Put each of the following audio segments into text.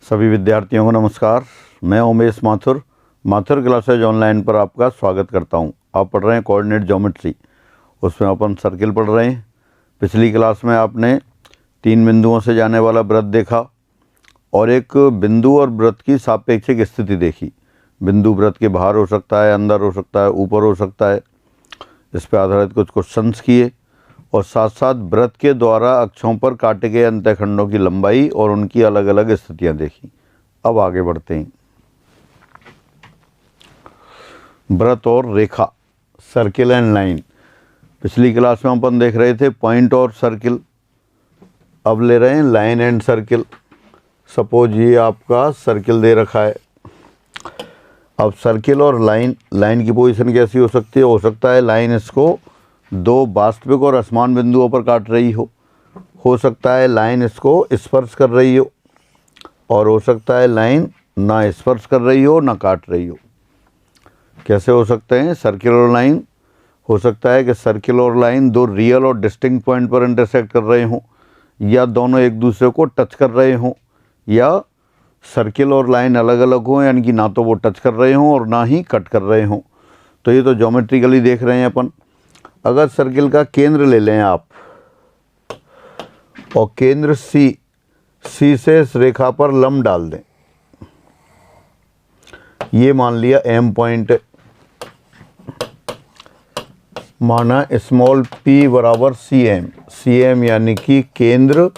सभी विद्यार्थियों को नमस्कार। मैं उमेश माथुर क्लासेज ऑनलाइन पर आपका स्वागत करता हूं। आप पढ़ रहे हैं कोऑर्डिनेट ज्योमेट्री, उसमें अपन सर्किल पढ़ रहे हैं। पिछली क्लास में आपने 3 बिंदुओं से जाने वाला वृत्त देखा और एक बिंदु और वृत्त की सापेक्षिक स्थिति देखी। बिंदु वृत्त के बाहर हो सकता है, अंदर हो सकता है, ऊपर हो सकता है। इस पर आधारित कुछ क्वेश्चंस किए और साथ साथ वृत्त के द्वारा अक्षों पर काटे गए अंतःखंडों की लंबाई और उनकी अलग अलग स्थितियां देखी। अब आगे बढ़ते हैं। वृत्त और रेखा, सर्किल एंड लाइन। पिछली क्लास में अपन देख रहे थे पॉइंट और सर्किल, अब ले रहे हैं लाइन एंड सर्किल। सपोज ये आपका सर्किल दे रखा है। अब सर्किल और लाइन की पोजीशन कैसी हो सकती है? हो सकता है लाइन इसको 2 वास्तविक और असमान बिंदुओं पर काट रही हो सकता है लाइन इसको स्पर्श कर रही हो, और हो सकता है लाइन ना स्पर्श कर रही हो ना काट रही हो। कैसे हो सकते हैं सर्किल और लाइन? हो सकता है कि सर्किल और लाइन 2 रियल और डिस्टिंक्ट पॉइंट पर इंटरसेक्ट कर रहे हों, या दोनों एक दूसरे को टच कर रहे हों, या सर्किल और लाइन अलग अलग हों, यानी कि ना तो वो टच कर रहे हों और ना ही कट कर रहे हों। तो ये तो ज्योमेट्रिकली देख रहे हैं अपन। अगर सर्किल का केंद्र ले लें आप और केंद्र सी से इस रेखा पर लंब डाल दें, ये मान लिया एम पॉइंट, माना स्मॉल p बराबर सी एम, यानी कि केंद्र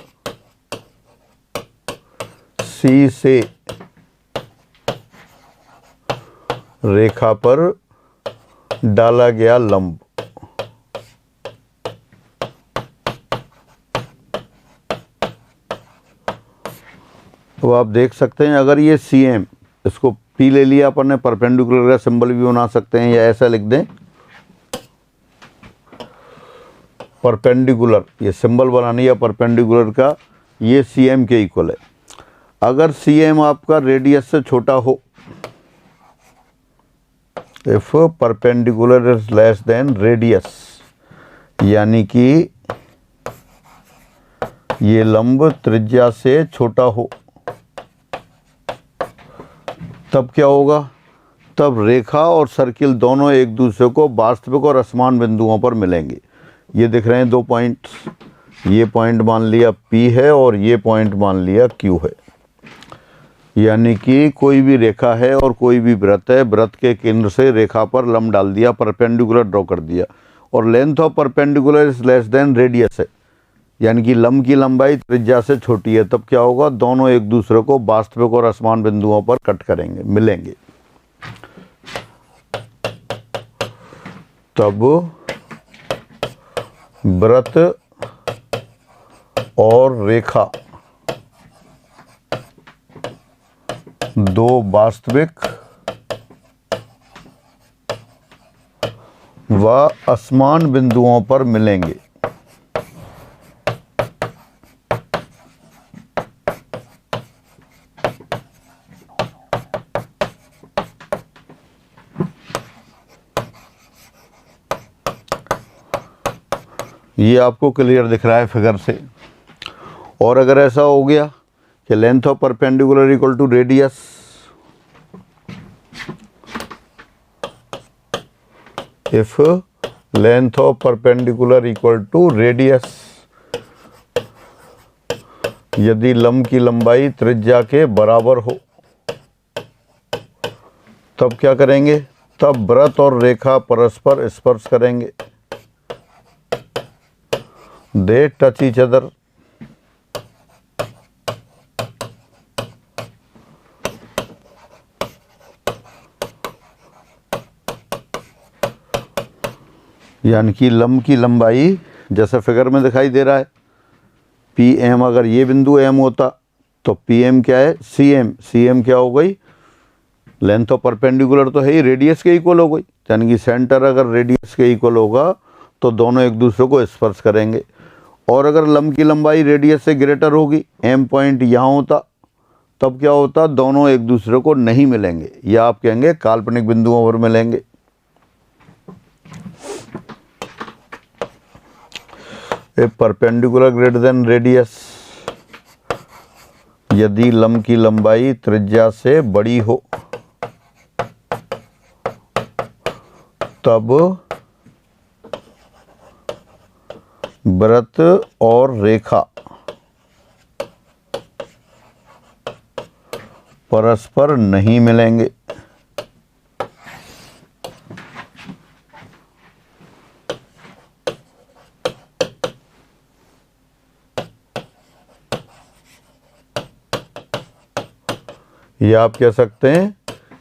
सी से रेखा पर डाला गया लंब। तो आप देख सकते हैं, अगर ये सी एम, इसको P ले लिया अपन ने, परपेंडिकुलर का सिंबल भी बना सकते हैं, या ऐसा लिख दें परपेंडिकुलर, ये सिंबल बनानी है परपेंडिकुलर का, ये सी एम के इक्वल है। अगर सी एम आपका रेडियस से छोटा हो, if perpendicular is less than radius, यानी कि ये लंब त्रिज्या से छोटा हो, तब क्या होगा? तब रेखा और सर्किल दोनों एक दूसरे को वास्तविक और असमान बिंदुओं पर मिलेंगे। ये दिख रहे हैं 2 पॉइंट्स, ये पॉइंट मान लिया P है और ये पॉइंट मान लिया Q है। यानी कि कोई भी रेखा है और कोई भी वृत्त है, वृत्त के केंद्र से रेखा पर लंब डाल दिया, परपेंडिकुलर ड्रॉ कर दिया, और length of perpendicular is less than radius है, यानी कि लंब की लंबाई त्रिज्या से छोटी है। तब क्या होगा? दोनों एक दूसरे को वास्तविक और असमान बिंदुओं पर कट करेंगे, मिलेंगे। तब वृत्त और रेखा 2 वास्तविक व असमान बिंदुओं पर मिलेंगे। ये आपको क्लियर दिख रहा है फिगर से। और अगर ऐसा हो गया कि length of perpendicular equal to radius, if length of perpendicular equal to radius, यदि लंब की लंबाई त्रिज्या के बराबर हो, तब क्या करेंगे? तब वृत्त और रेखा परस्पर स्पर्श करेंगे, दे टच ईच अदर। यानी कि लंब की लंबाई जैसे फिगर में दिखाई दे रहा है, पी एम, अगर ये बिंदु एम होता तो पी एम क्या है? सी एम क्या हो गई? लेंथ ऑफ परपेंडिकुलर तो है ही, रेडियस के इक्वल हो गई। यानी कि सेंटर अगर रेडियस के इक्वल होगा तो दोनों एक दूसरे को स्पर्श करेंगे। और अगर लंब की लंबाई रेडियस से ग्रेटर होगी, एम पॉइंट यहाँ होता, तब क्या होता? दोनों एक दूसरे को नहीं मिलेंगे, या आप कहेंगे काल्पनिक बिंदुओं पर मिलेंगे। ए परपेंडिकुलर ग्रेटर देन रेडियस, यदि लंब की लंबाई त्रिज्या से बड़ी हो तब वृत्त और रेखा परस्पर नहीं मिलेंगे। ये आप कह सकते हैं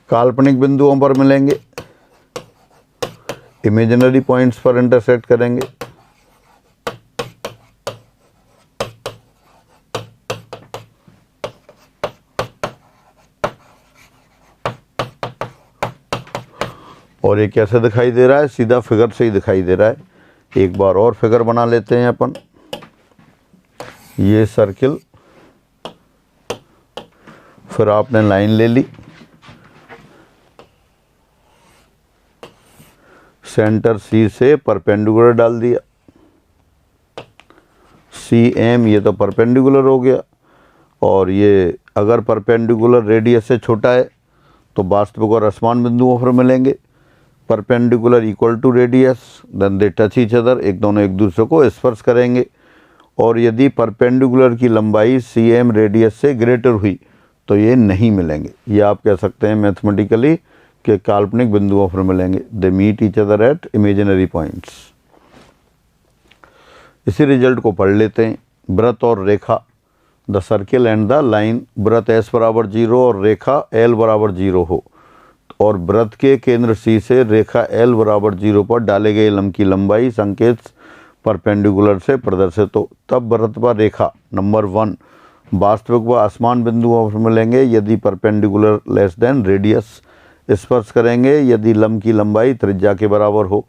काल्पनिक बिंदुओं पर मिलेंगे, इमेजिनरी पॉइंट्स पर इंटरसेक्ट करेंगे। और ये कैसे दिखाई दे रहा है? सीधा फिगर से ही दिखाई दे रहा है। एक बार और फिगर बना लेते हैं अपन। ये सर्किल, फिर आपने लाइन ले ली, सेंटर सी से परपेंडिकुलर डाल दिया, सी एम ये तो परपेंडिकुलर हो गया। और ये अगर परपेंडिकुलर रेडियस से छोटा है तो वास्तविक और असमान बिंदुओं पर मिलेंगे। Perpendicular equal to radius, then they touch each other, एक दोनों एक दूसरे को स्पर्श करेंगे। और यदि परपेंडिकुलर की लंबाई सी एम रेडियस से ग्रेटर हुई तो ये नहीं मिलेंगे। ये आप कह सकते हैं मैथमेटिकली कि काल्पनिक बिंदुओं पर मिलेंगे। They meet each other at imaginary points. इसी रिजल्ट को पढ़ लेते हैं। वृत्त और रेखा, the circle and the line, वृत्त एस बराबर 0 और रेखा एल बराबर 0 हो और वृत्त के केंद्र सी से रेखा एल बराबर 0 पर डाले गए लंब की लंबाई संकेत परपेंडिकुलर से प्रदर्शित हो, तब वृत्त व रेखा नंबर 1 वास्तविक व असमान बिंदुओं पर मिलेंगे यदि परपेंडिकुलर लेस देन रेडियस, स्पर्श करेंगे यदि लंब की लंबाई त्रिज्या के बराबर हो।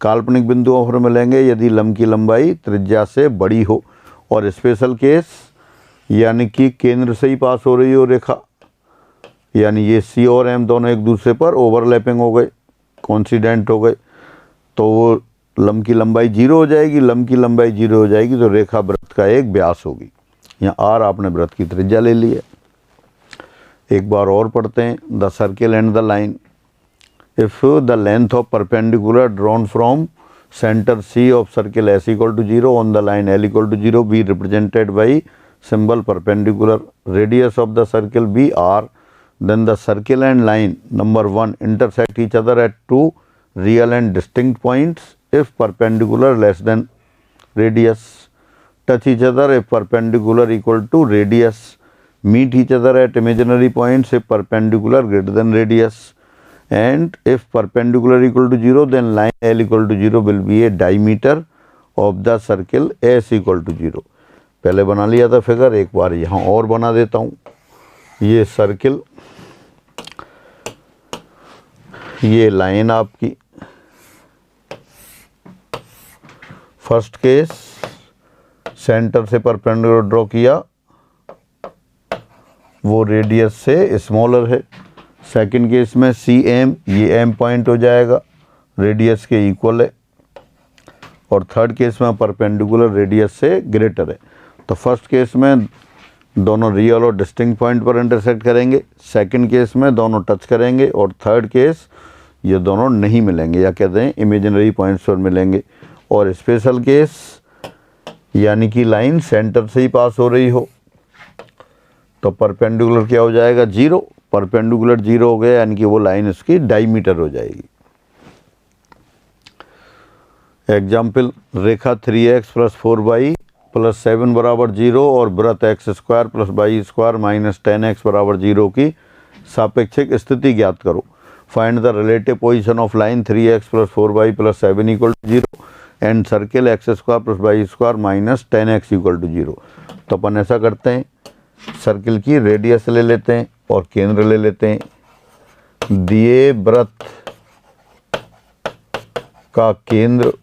काल्पनिक बिंदुओं पर मिलेंगे यदि लंब की लंबाई त्रिज्या से बड़ी हो। और स्पेशल केस यानी कि केंद्र से ही पास हो रही हो रेखा, यानी ये सी और एम दोनों एक दूसरे पर ओवरलैपिंग हो गए, कॉन्सिडेंट हो गए, तो वो लंब की लंबाई 0 हो जाएगी। लंब की लंबाई 0 हो जाएगी तो रेखा वृत्त का एक व्यास होगी। यहाँ आर आपने वृत्त की त्रिज्या ले ली है। एक बार और पढ़ते हैं। The circle and the line, if the length of perpendicular drawn from centre C of circle S equal to 0 on the line L equal to 0 be represented by symbol perpendicular, radius of the circle be r, then the circle and line number 1 intersect each other at two real and distinct points if perpendicular less than radius, touch each other if perpendicular equal to radius, meet each other at imaginary points if perpendicular greater than radius, and if perpendicular equal to 0 then line L equal to 0 will be a diameter of the circle S equal to 0। पहले बना लिया था figure, एक बार यहाँ और बना देता हूँ। ये सर्किल, ये लाइन आपकी। फर्स्ट केस सेंटर से परपेंडिकुलर ड्रॉ किया, वो रेडियस से स्मॉलर है। सेकंड केस में सी एम, ये एम पॉइंट हो जाएगा, रेडियस के इक्वल है। और थर्ड केस में परपेंडिकुलर रेडियस से ग्रेटर है। तो फर्स्ट केस में दोनों रियल और डिस्टिंक्ट पॉइंट पर इंटरसेक्ट करेंगे, सेकंड केस में दोनों टच करेंगे, और थर्ड केस ये दोनों नहीं मिलेंगे या कहते हैं इमेजिनरी पॉइंट्स पर मिलेंगे। और स्पेशल केस यानी कि लाइन सेंटर से ही पास हो रही हो तो परपेंडिकुलर क्या हो जाएगा? 0। परपेंडिकुलर 0 हो गया यानी कि वो लाइन इसकी डायमीटर हो जाएगी। एग्जाम्पल, रेखा 3x + 4y + 7 बराबर 0 और वृत्त x² + y² - 10x बराबर 0 की सापेक्षिक स्थिति ज्ञात करो। Find the relative position of line 3x + 4y + 7 = 0 and circle x² + y² - 10x = 0। तो अपन ऐसा करते हैं, सर्किल की रेडियस ले लेते हैं और केंद्र ले लेते हैं। दिए वृत्त का केंद्र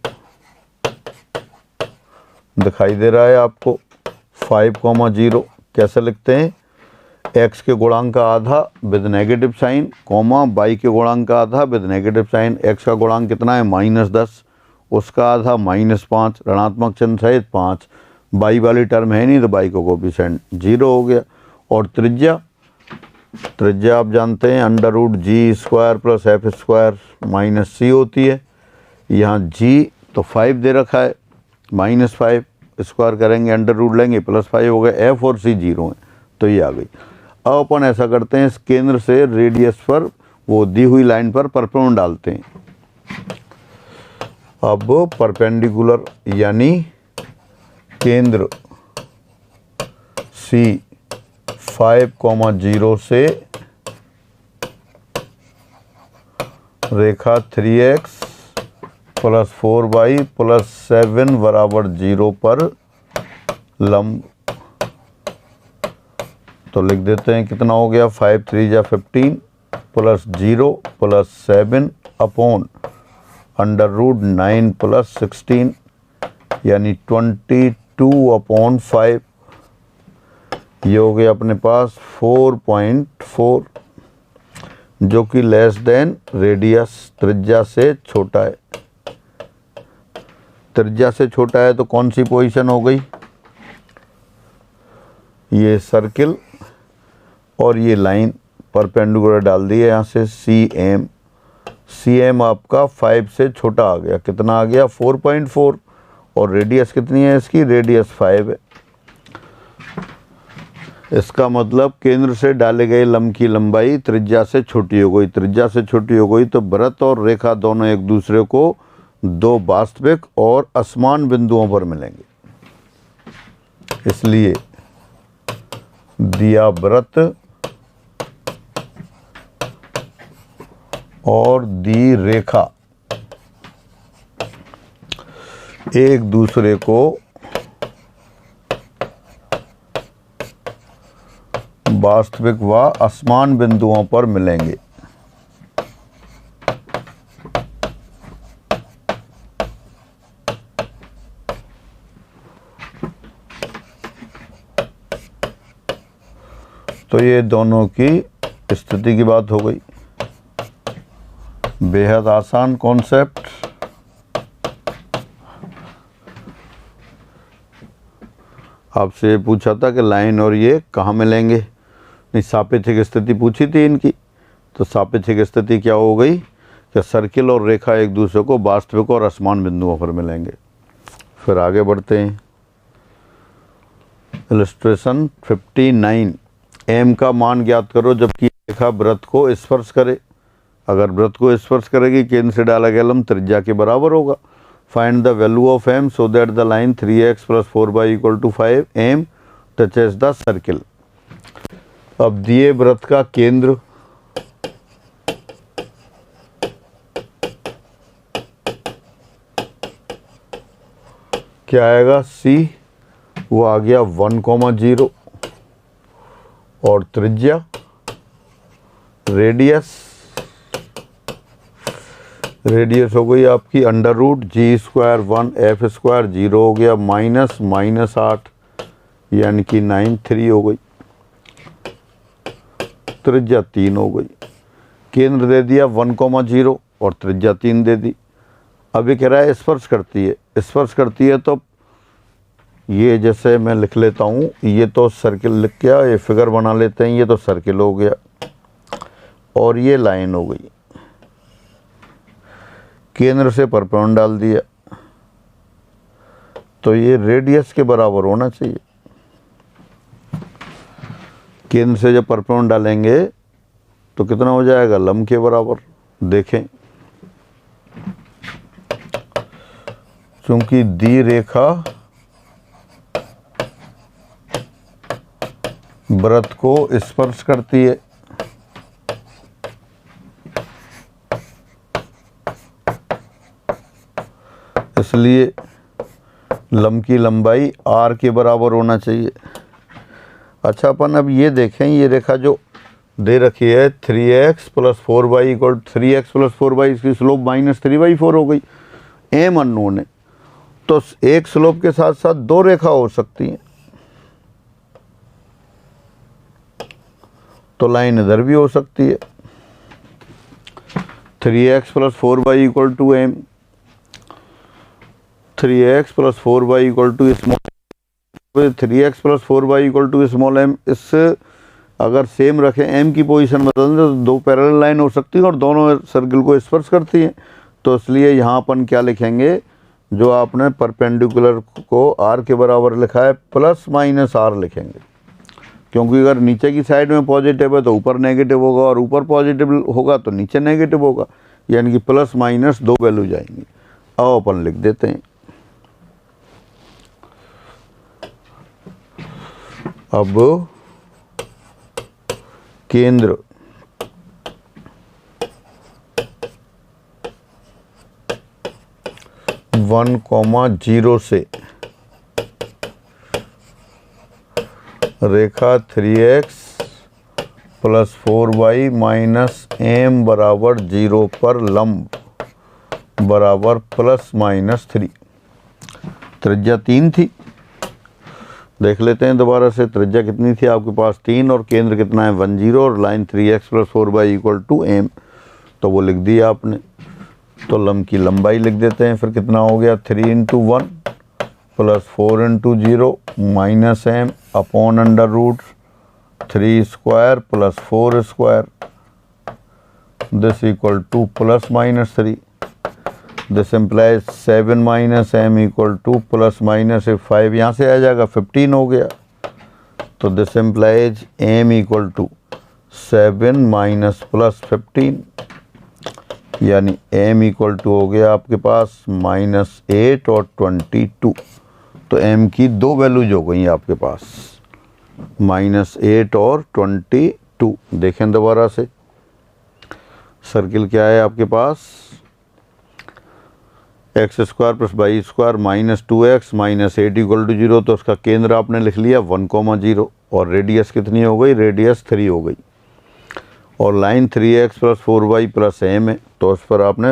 दिखाई दे रहा है आपको 5,0। कैसे लिखते हैं? x के गुणांक का आधा with negative sign, comma y के गुणांक का आधा विद नेगेटिव साइन। x का गुणांक कितना है? -10, उसका आधा -5, ऋणात्मक चिन्ह सहित 5। y वाली टर्म है नहीं तो y का कोफिशिएंट 0 हो गया। और त्रिज्या आप जानते हैं √g² + f² - c होती है। यहाँ g तो 5 दे रखा है, -5 स्क्वायर करेंगे, √ लेंगे, +5 हो गया। f और c 0 है तो ये आ गई। अब अपन ऐसा करते हैं, इस केंद्र से रेडियस पर वो दी हुई लाइन पर परपेंडिकुलर डालते हैं। अब परपेंडिकुलर यानी केंद्र C 5,0 से रेखा 3x + 4y + 7 = 0 पर लंब, तो लिख देते हैं कितना हो गया, 5 3 = 15 + 0 + 7 अपॉन √9 + 16 यानी 22/5। ये हो गया अपने पास 4.4, जो कि लेस देन रेडियस, त्रिज्या से छोटा है। त्रिज्या से छोटा है तो कौन सी पोजीशन हो गई, ये सर्किल और ये लाइन परपेंडिकुलर डाल दी है यहाँ से। CM आपका 5 से छोटा आ गया, कितना आ गया 4.4, और रेडियस कितनी है इसकी, रेडियस 5 है। इसका मतलब केंद्र से डाले गए लंब की लंबाई त्रिज्या से छोटी हो गई। त्रिज्या से छोटी हो गई तो वृत्त और रेखा दोनों एक दूसरे को दो वास्तविक और असमान बिंदुओं पर मिलेंगे। इसलिए दिया वृत्त और दी रेखा एक दूसरे को वास्तविक व असमान बिंदुओं पर मिलेंगे। तो ये दोनों की स्थिति की बात हो गई। बेहद आसान कॉन्सेप्ट। आपसे पूछा था कि लाइन और ये कहाँ मिलेंगे, नहीं सापेक्षिक स्थिति पूछी थी इनकी। तो सापेक्षिक स्थिति क्या हो गई कि सर्किल और रेखा एक दूसरे को वास्तविक और असमान बिंदुओं पर मिलेंगे। फिर आगे बढ़ते हैं। इलस्ट्रेशन 59, m का मान ज्ञात करो जबकि रेखा वृत्त को स्पर्श करे। अगर वृत्त को स्पर्श करेगी केंद्र से डाला गया लंब त्रिज्या के बराबर होगा। Find the value of m so that the line 3x + 4y = 5 m touches the circle. अब दिए वृत्त का केंद्र क्या आएगा, C, वो आ गया 1,0 और त्रिज्या रेडियस हो गई आपकी √g² 1 f² 0 हो गया -8 यानी कि 9 हो गई। त्रिज्या 3 हो गई। केंद्र दे दिया 1,0 और त्रिज्या 3 दे दी। अब ये कह रहा है स्पर्श करती है। स्पर्श करती है तो ये जैसे मैं लिख लेता हूँ, ये तो सर्किल लिख गया, ये फिगर बना लेते हैं, ये तो सर्किल हो गया और ये लाइन हो गई। केंद्र से परपेंडिकुलर डाल दिया तो ये रेडियस के बराबर होना चाहिए। केंद्र से जब परपेंडिकुलर डालेंगे तो कितना हो जाएगा, लंब के बराबर। देखें, चूंकि दी रेखा वृत्त को स्पर्श करती है, इसलिए लंब की लंबाई r के बराबर होना चाहिए। अच्छा, अपन अब ये देखें, ये रेखा जो दे रखी है 3x + 4y = 3x + 4y, इसकी स्लोप -3/4 हो गई। m अननोन है तो एक स्लोप के साथ साथ दो रेखा हो सकती हैं, तो लाइन इधर भी हो सकती है। 3x + 4y = m, 3x + 4y = small, 3x + 4y = small m। इस अगर सेम रखें, एम की पोजीशन बदल दें तो दो पैरेलल लाइन हो सकती है और दोनों सर्किल को स्पर्श करती हैं। तो इसलिए यहाँ अपन क्या लिखेंगे, जो आपने परपेंडिकुलर को आर के बराबर लिखा है प्लस माइनस आर लिखेंगे, क्योंकि अगर नीचे की साइड में पॉजिटिव है तो ऊपर नेगेटिव होगा और ऊपर पॉजिटिव होगा तो नीचे नेगेटिव होगा, यानी कि प्लस माइनस दो वैल्यू जाएंगी। अब अपन लिख देते हैं, अब केंद्र वन कॉमा जीरो से रेखा 3x plus 4y minus M बराबर 0 पर लंब बराबर प्लस माइनस 3। त्रिज्या 3 थी, देख लेते हैं दोबारा से। त्रिज्या कितनी थी आपके पास, 3, और केंद्र कितना है 1 0, और line 3x plus 4y equal to m, तो वो लिख दिया आपने। तो लंब की लंबाई लिख देते हैं, फिर कितना हो गया 3 into 1 plus 4 into 0 minus m upon under root 3 square plus 4 square, this equal to plus minus 3। This implies 7 minus m equal to plus minus 5, यहाँ से आ जाएगा 15 हो गया। तो this implies m equal to 7 minus plus 15, यानी m equal to हो गया आपके पास -8 और 22। तो m की दो वैल्यूज हो गई आपके पास, -8 और 22। देखें दोबारा से, सर्किल क्या है आपके पास, x square plus y square minus 2x minus 8 equal to 0। तो उसका केंद्र आपने लिख लिया 1,0 और रेडियस कितनी हो गई, रेडियस 3 हो गई, और line 3x plus 4y plus M है। तो उस पर आपने,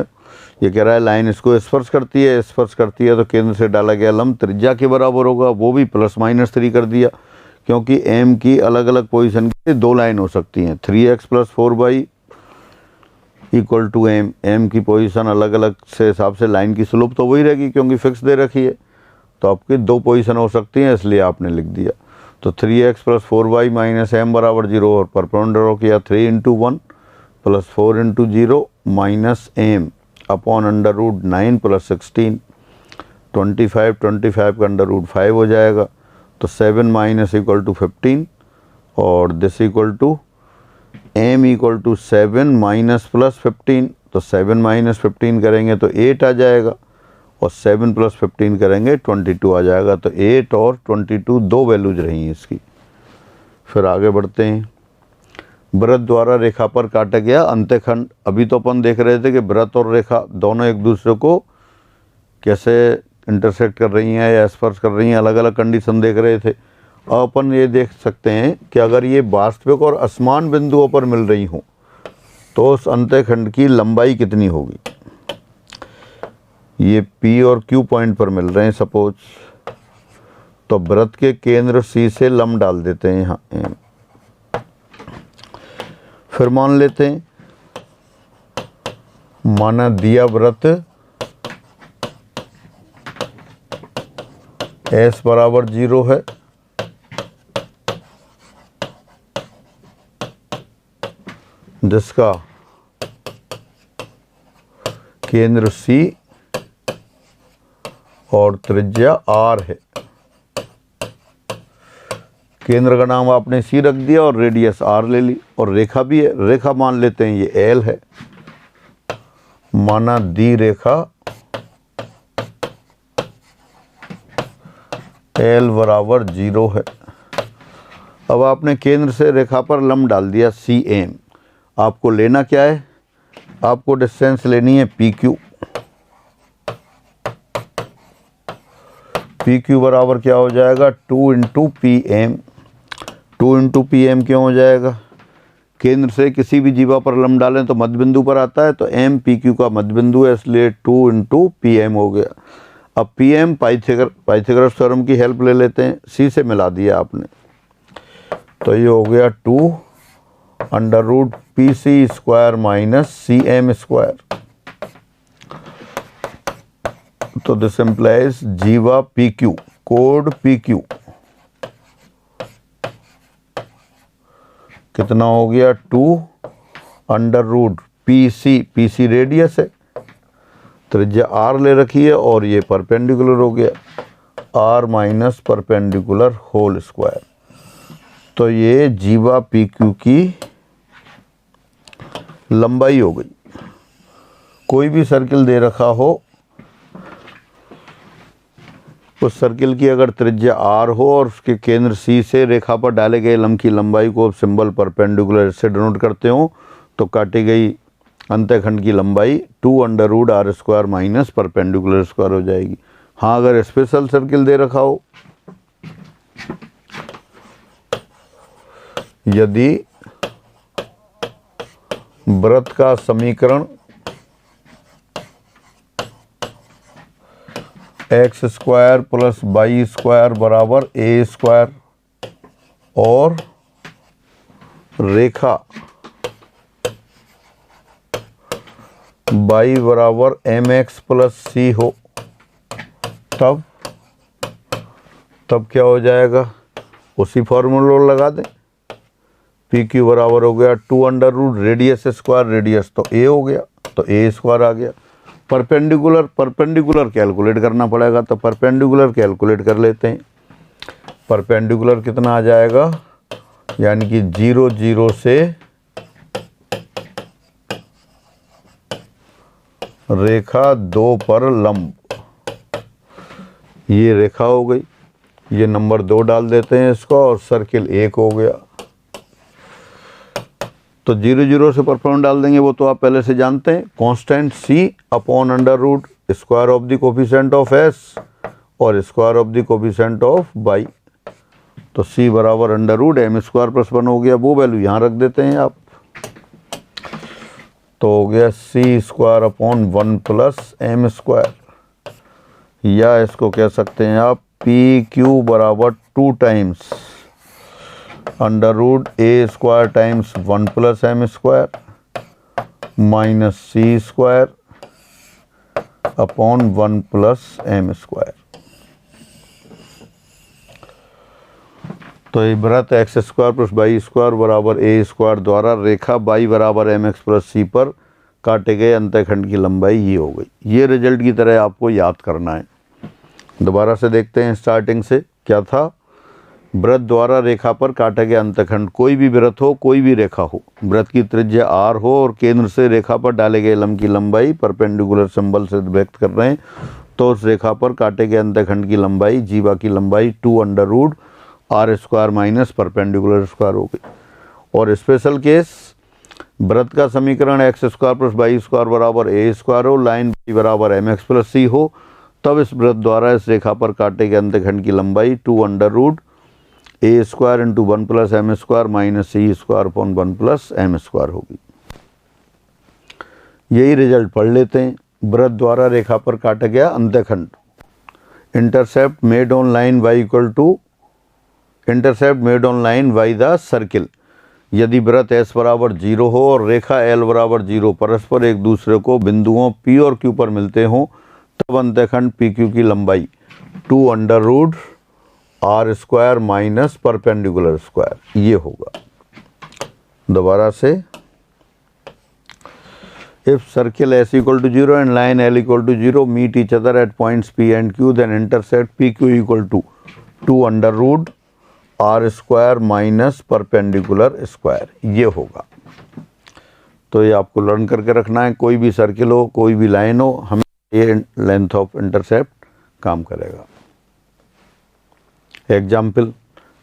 ये कह रहा है लाइन इसको स्पर्श करती है तो केंद्र से डाला गया लंब त्रिज्या के बराबर होगा, वो भी प्लस माइनस 3 कर दिया, क्योंकि m की अलग अलग पोजीशन की दो लाइन हो सकती हैं। 3x plus 4y equal to m की पोजीशन अलग अलग से हिसाब से लाइन की स्लोप तो वही रहेगी, क्योंकि फिक्स दे रखी है। तो आपकी दो पोजीशन हो सकती हैं, इसलिए आपने लिख दिया। तो 3x plus 4y minus M बराबर 0, और परपेंडिकुलर किया 3 into 1 plus 4 into 0 minus m upon under root 9 plus 16, 25 का अंडर रूट 5 हो जाएगा। तो 7 माइनस इक्वल टू 15, और this equal to m equal to 7 minus plus 15। तो 7 माइनस 15 करेंगे तो 8 आ जाएगा, और 7 प्लस 15 करेंगे 22 आ जाएगा। तो 8 और 22 दो वैल्यूज रही हैं इसकी। फिर आगे बढ़ते हैं, वृत्त द्वारा रेखा पर काटा गया अंत्यखंड। अभी तो अपन देख रहे थे कि वृत्त और रेखा दोनों एक दूसरे को कैसे इंटरसेक्ट कर रही हैं या स्पर्श कर रही हैं, अलग अलग कंडीशन देख रहे थे। अब अपन ये देख सकते हैं कि अगर ये वास्तविक और असमान बिंदुओं पर मिल रही हों तो उस अंत्यखंड की लंबाई कितनी होगी। ये P और Q पॉइंट पर मिल रहे हैं सपोज, तो वृत्त के केंद्र C से लंब डाल देते हैं यहाँ। फिर मान लेते हैं, माना दिया वृत्त S बराबर 0 है, जिसका केंद्र C और त्रिज्या R है। केंद्र का नाम आपने C रख दिया और रेडियस R ले ली, और रेखा भी है, रेखा मान लेते हैं ये L है। माना दी रेखा L बराबर 0 है। अब आपने केंद्र से रेखा पर लंब डाल दिया CM। आपको लेना क्या है, आपको डिस्टेंस लेनी है PQ। PQ बराबर क्या हो जाएगा 2 इंटू PM। 2 इंटू PM क्यों हो जाएगा, केंद्र से किसी भी जीवा पर लंब डालें तो मध्य बिंदु पर आता है, तो M PQ का मध्य बिंदु है, इसलिए 2 इंटू PM हो गया। अब PM पाइथागोरस थ्योरम की हेल्प ले लेते हैं, C से मिला दिया आपने, तो ये हो गया 2 under root PC square minus CM square. तो दिस इम्प्लाइज जीवा PQ, कोड PQ कितना हो गया 2 पी सी रेडियस है, त्रिज्या r ले रखी है और ये परपेंडिकुलर हो गया r minus perpendicular whole square. तो ये जीवा पी क्यू की लंबाई हो गई। कोई भी सर्किल दे रखा हो, उस सर्किल की अगर त्रिज्या r हो और उसके केंद्र C से रेखा पर डाले गए लंब की लंबाई को सिंबल परपेंडिकुलर से डिनोट करते हो, तो काटी गई अंतःखंड की लंबाई 2√r² माइनस परपेंडिकुलर स्क्वायर हो जाएगी। हाँ, अगर स्पेशल सर्किल दे रखा हो, यदि वृत्त का समीकरण x² प्लस y² बराबर a² और रेखा y बराबर mx प्लस c हो, तब क्या हो जाएगा, उसी फॉर्मूला लगा दें। पी क्यू बराबर हो गया 2 रेडियस स्क्वायर, रेडियस तो a हो गया, तो a² आ गया। परपेंडिकुलर कैलकुलेट करना पड़ेगा, तो परपेंडिकुलर कैलकुलेट कर लेते हैं। परपेंडिकुलर कितना आ जाएगा, यानी कि 0 से रेखा 2 पर लंब, ये रेखा हो गई, ये नंबर 2 डाल देते हैं इसको, और सर्किल 1 हो गया। तो 0 से परपेंडिकुलर डाल देंगे, वो तो आप पहले से जानते हैं। Constant c upon under square of the coefficient of s और square of the coefficient of y। तो c बराबर अंडर√m² प्लस 1 हो गया, वो वैल्यू यहाँ रख देते हैं आप। तो हो गया c² अपॉन 1 प्लस m², या इसको कह सकते हैं आप पी क्यू बराबर 2 टाइम्स अंडर√a² times 1 plus m² minus c² upon 1 plus m²। तो ये वृत्त x² प्लस y² बराबर a² द्वारा रेखा y बराबर mx प्लस c पर काटे गए अंतःखंड की लंबाई ये हो गई। ये रिजल्ट की तरह आपको याद करना है। दोबारा से देखते हैं, स्टार्टिंग से क्या था। वृत्त द्वारा रेखा पर काटा गया अंतःखंड, कोई भी वृत्त हो, कोई भी रेखा हो, वृत्त की त्रिज्या r हो और केंद्र से रेखा पर डाले गए लंब की लंबाई परपेंडिकुलर सिंबल से व्यक्त कर रहे हैं, तो उस रेखा पर काटे गए अंतःखंड की लंबाई, जीवा की लंबाई 2√r² माइनस परपेंडिकुलर स्क्वायर हो गई। और स्पेशल केस, वृत्त का समीकरण x² प्लस y² बराबर a² हो, लाइन y बराबर mx प्लस c हो, तब इस वृत्त द्वारा इस रेखा पर काटे गए अंतःखंड की लंबाई 2√a² into 1 plus m² minus c² upon 1 plus m² होगी। यही रिजल्ट पढ़ लेते हैं। वृत्त द्वारा रेखा पर काटा गया अंतःखंड, intercept made on line y the circle. यदि वृत्त s बराबर 0 हो और रेखा l बराबर 0 परस्पर एक दूसरे को बिंदुओं p और q पर मिलते हों, तब अंतःखंड पी क्यू की लंबाई 2√r² माइनस परपेंडिकुलर स्क्वायर ये होगा। दोबारा से, if circle s = 0 and line l = 0 meet each other at points p and q, then intersect P Q = 2√r² minus perpendicular square ये होगा। तो ये आपको लर्न करके रखना है। कोई भी सर्किल हो, कोई भी लाइन हो, हमें ये लेंथ ऑफ इंटरसेप्ट काम करेगा। एग्जाम्पल,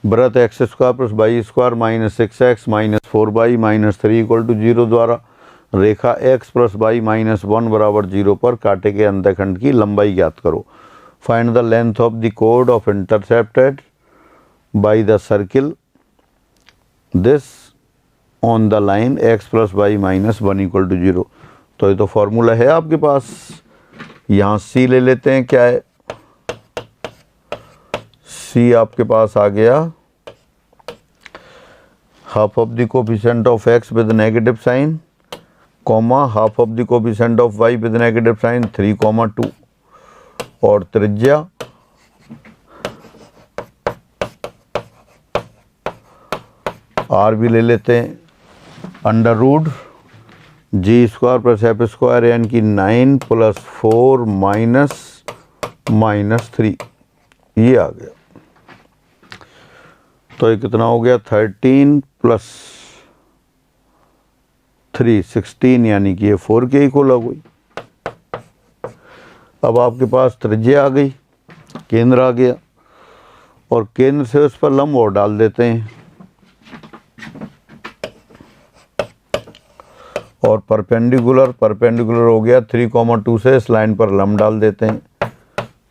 वृत्त x² plus y² minus 6x minus 4y minus 3 = 0 द्वारा रेखा x प्लस y माइनस 1 बराबर 0 पर काटे गए अंतःखंड की लंबाई ज्ञात करो। Find the length of the code of intercepted by the circle this on the line x plus y minus 1 = 0। तो ये तो फॉर्मूला है आपके पास, यहाँ c ले लेते हैं। क्या है c? आपके पास आ गया half of the coefficient of x with negative sign, comma half of the coefficient of y with negative sign 3,2 और त्रिज्या आर भी ले लेते हैं, under root g square plus f square यानी कि 9 + 4 - -3 ये आ गया। तो ये कितना हो गया 13 + 3 16 यानी कि ये 4 के इक्वल हो गई। अब आपके पास त्रिज्या आ गई, केंद्र आ गया और केंद्र से उस पर लंब और डाल देते हैं और परपेंडिकुलर हो गया 3,2 से इस लाइन पर लंब डाल देते हैं।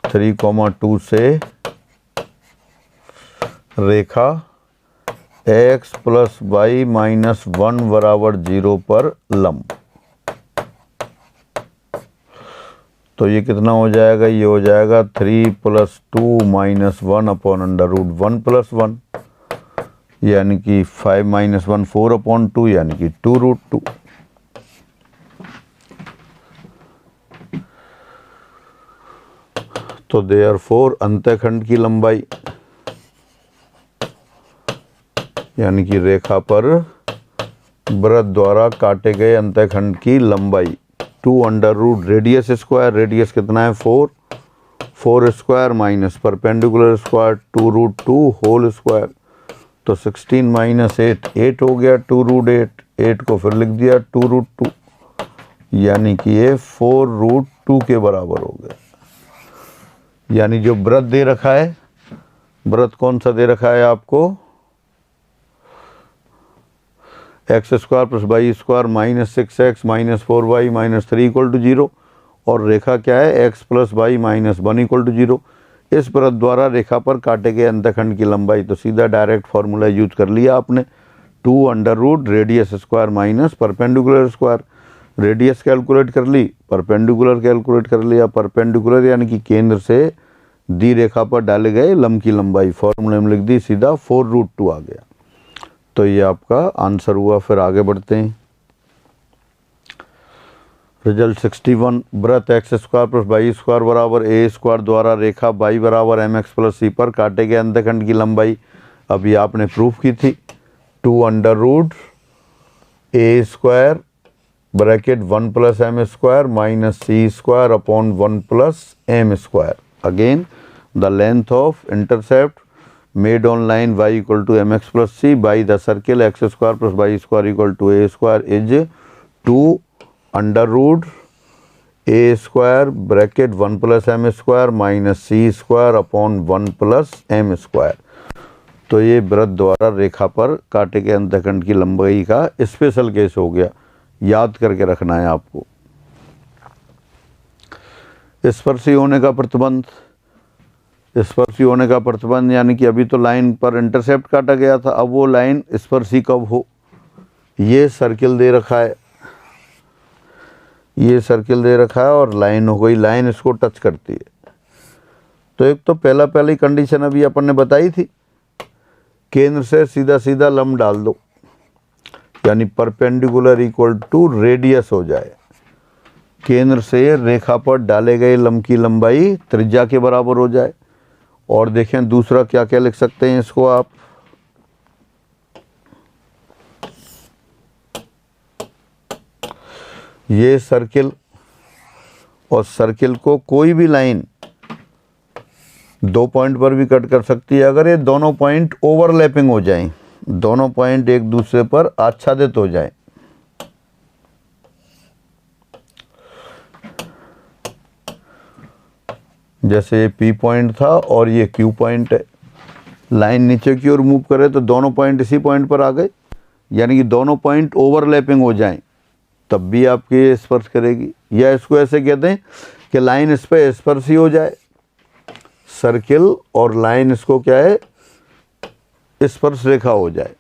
3,2 से रेखा x + y - 1 = 0 पर लंब। तो ये कितना हो जाएगा, ये हो जाएगा 3 + 2 - 1/√1 + 1 यानी कि 5 - 1 4/2 यानी कि 2√2। तो देयरफॉर अंतःखंड की लंबाई यानी कि रेखा पर वृत्त द्वारा काटे गए अंतःखंड की लंबाई 2 रेडियस स्क्वायर, रेडियस कितना है 4 square minus perpendicular square 2√2 whole square. तो 16 - 8 हो गया 2√8 को फिर लिख दिया 2√2 यानी कि ये 4√2 के बराबर हो गया। यानी जो वृत्त दे रखा है, वृत्त कौन सा दे रखा है आपको, x² + y² - 6x - 4y - 3 = 0 और रेखा क्या है x + y - 1 = 0। इस वृत्त द्वारा रेखा पर काटे गए अंतःखंड की लंबाई, तो सीधा डायरेक्ट फार्मूला यूज कर लिया आपने 2 radius square minus perpendicular square. Radius calculate कर ली, परपेंडिकुलर कैलकुलेट कर लिया। परपेंडिकुलर यानी कि केंद्र से दी रेखा पर डाले गए लंब की लंबाई फॉर्मूले में लिख दी, सीधा 4√2 आ गया। तो ये आपका आंसर हुआ। फिर आगे बढ़ते हैं। रिजल्ट 61 वृत्त x² + y² = a² द्वारा रेखा y = mx + c पर काटे गए अंतःखंड की लंबाई अभी आपने प्रूफ की थी 2 √a² bracket 1 + m² - c² / 1 + m²। Again the length of intercept made on line y = mx + c by the circle x² + y² = a² is 2 √a² bracket 1 + m² - c² / 1 + m²। तो ये वृत्त द्वारा रेखा पर काटे गए अंतःखंड की लंबाई का स्पेशल केस हो गया, याद करके रखना है आपको। स्पर्शी होने का प्रतिबंध, स्पर्शी होने का प्रतिबंध यानी कि अभी तो लाइन पर इंटरसेप्ट काटा गया था, अब वो लाइन स्पर्शी कब हो। ये सर्किल दे रखा है, ये सर्किल दे रखा है और लाइन हो गई, लाइन इसको टच करती है। तो एक तो पहली कंडीशन अभी अपन ने बताई थी, केंद्र से सीधा सीधा लंब डाल दो यानी परपेंडिकुलर = रेडियस हो जाए। केंद्र से रेखा पर डाले गए लंब की लंबाई त्रिज्या के बराबर हो जाए। और देखें दूसरा क्या क्या लिख सकते हैं इसको आप, ये सर्किल और सर्किल को कोई भी लाइन 2 पॉइंट पर भी कट कर सकती है अगर ये दोनों पॉइंट ओवरलैपिंग हो जाएं, दोनों पॉइंट एक दूसरे पर आच्छादित हो जाएं। जैसे ये P पॉइंट था और ये Q पॉइंट है, लाइन नीचे की ओर मूव करे तो दोनों पॉइंट इसी पॉइंट पर आ गए, यानी कि दोनों पॉइंट ओवरलैपिंग हो जाएं तब भी आपकी स्पर्श करेगी। या इसको ऐसे कहते हैं कि लाइन इस पर स्पर्शी हो जाए, सर्किल और लाइन इसको क्या है स्पर्श रेखा हो जाए।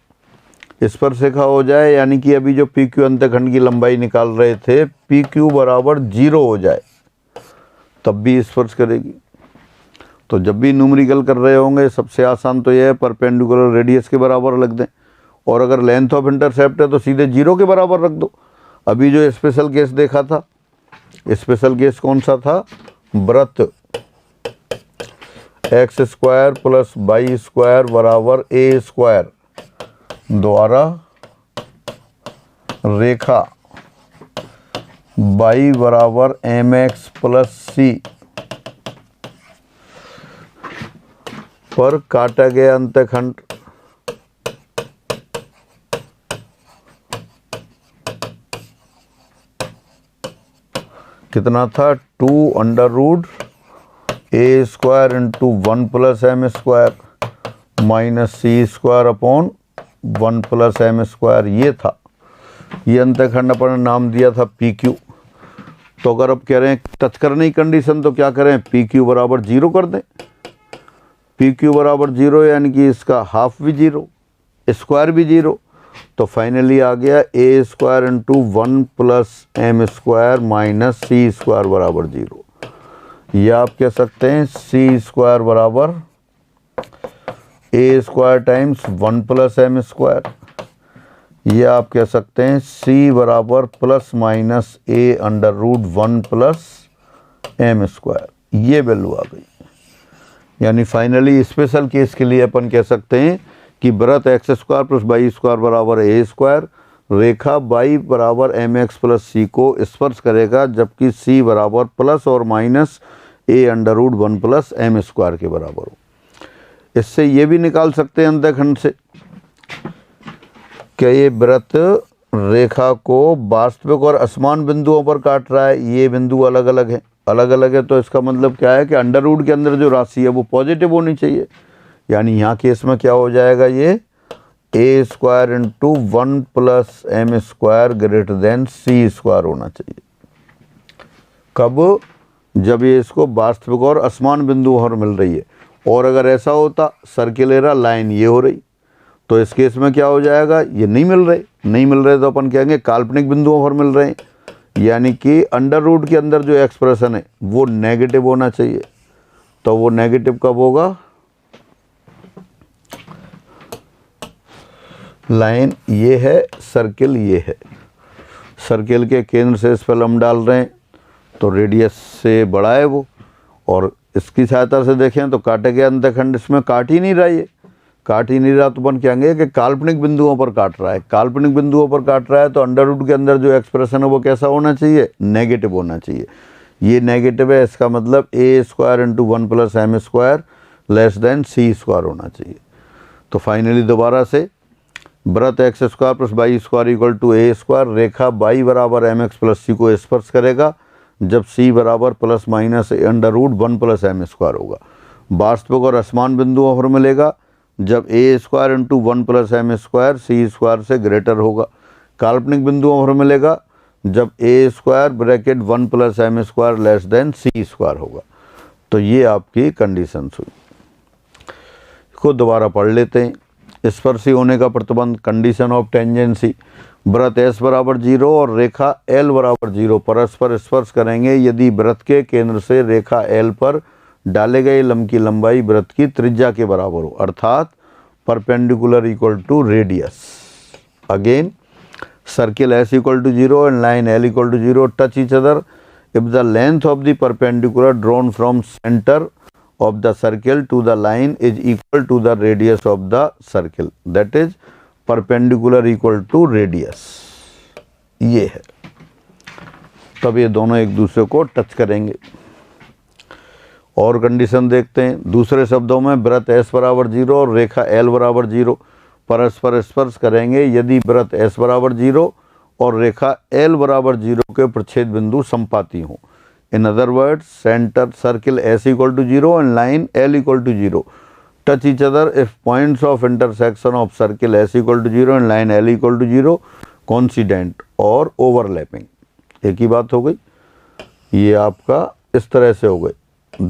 स्पर्श रेखा हो जाए यानी कि अभी जो PQ अंतःखंड की लंबाई निकाल रहे थे PQ = 0 हो जाए तब भी स्पर्श करेगी। तो जब भी न्यूमेरिकल कर रहे होंगे सबसे आसान तो यह है परपेंडिकुलर रेडियस के बराबर रख दें, और अगर लेंथ ऑफ इंटरसेप्ट है तो सीधे 0 के बराबर रख दो। अभी जो स्पेशल केस देखा था, स्पेशल केस कौन सा था, वृत्त x² + y² = a²। द्वारा रेखा y बराबर mx प्लस सी पर काटा गया अंतखंड कितना था, 2 under root a square into 1 plus M square minus c square upon 1 plus M square. ये था, ये अंतखंड अपन ने नाम दिया था पी क्यू। तो अगर अब कह रहे हैं टच करने की कंडीशन तो क्या करें, पी क्यू बराबर 0 कर दें। पी क्यू बराबर 0 यानी कि इसका हाफ भी 0, स्क्वायर भी 0। तो फाइनली आ गया a square into 1 plus M square minus c square बराबर 0। या आप कह सकते हैं सी स्क्वायर बराबर a square times 1 plus M square. या आप कह सकते हैं सी बराबर प्लस माइनस ए under root 1 plus M square. ये वैल्यू आ गई। यानी फाइनली स्पेशल केस के लिए अपन कह सकते हैं कि वृत्त x square plus y square बराबर ए स्क्वायर, रेखा वाई बराबर एम एक्स प्लस सी को स्पर्श करेगा, जबकि सी बराबर प्लस और माइनस ए under root 1 plus M square के बराबर हो। इससे ये भी निकाल सकते हैं अंतखंड से क्या ये वृत्त रेखा को वास्तविक और असमान बिंदुओं पर काट रहा है। ये बिंदु अलग अलग हैं, अलग अलग है, तो इसका मतलब क्या है कि अंडर रूट के अंदर जो राशि है वो पॉजिटिव होनी चाहिए। यानी यहाँ केस में क्या हो जाएगा, ये a square into 1 plus M square greater than c square होना चाहिए। कब, जब ये इसको वास्तविक और असमान बिंदुओं पर मिल रही है। और अगर ऐसा होता सर्किलर लाइन ये हो रही, तो इस केस में क्या हो जाएगा, ये नहीं मिल रहे तो अपन कहेंगे काल्पनिक बिंदुओं पर मिल रहे हैं। यानी कि अंडर रूट के अंदर जो एक्सप्रेशन है वो नेगेटिव होना चाहिए। तो वो नेगेटिव कब होगा, लाइन ये है, सर्किल ये है, सर्किल के केंद्र से इस पर लंब डाल रहे हैं तो रेडियस से बड़ा है वो, और इसकी सहायता से देखें तो काटे गए अंतखंड इसमें काट ही नहीं रहा, ये काट ही नहीं रहा, तो अपन कहेंगे कि काल्पनिक बिंदुओं पर काट रहा है। काल्पनिक बिंदुओं पर काट रहा है तो अंडर रूट के अंदर जो एक्सप्रेशन है वो कैसा होना चाहिए, नेगेटिव होना चाहिए। ये नेगेटिव है, इसका मतलब a square into 1 plus M square less than c square होना चाहिए। तो फाइनली दोबारा से वृत्त x square plus y square equal to a square, रेखा वाई बराबर एम एक्स प्लस सी को स्पर्श करेगा, जब सी बराबर plus minus under root 1 plus M square होगा। वास्तविक और असमान बिंदुओं पर मिलेगा जब a square into 1 plus M square c square से ग्रेटर होगा। काल्पनिक बिंदुओं पर मिलेगा जब a square bracket 1 plus M square less than c square होगा। तो ये आपकी कंडीशंस हुई। इसको दोबारा पढ़ लेते हैं। स्पर्शी होने का प्रतिबंध, कंडीशन ऑफ टेंजेंसी, वृत्त एस बराबर 0 और रेखा एल बराबर 0 परस्पर स्पर्श करेंगे यदि वृत्त के केंद्र से रेखा एल पर डाले गए लंब की लंबाई वृत्त की त्रिज्या के बराबर हो, अर्थात perpendicular equal to radius. Again circle S equal to 0 and line L equal to 0 touch each other if the length of the perpendicular drawn from centre of the circle to the line is equal to the radius of the circle, that is perpendicular equal to radius। ये है, तब ये दोनों एक दूसरे को touch करेंगे। और कंडीशन देखते हैं। दूसरे शब्दों में वृत्त s बराबर 0 और रेखा l बराबर 0 परस्पर स्पर्श करेंगे यदि वृत्त s बराबर 0 और रेखा l बराबर 0 के प्रच्छेद बिंदु संपाती हों। In other words, center circle S equal to 0 and line L equal to 0 touch each other if points of intersection of circle S equal to 0 and line L equal to 0 coincident और overlapping। एक ही बात हो गई। ये आपका इस तरह से हो गई,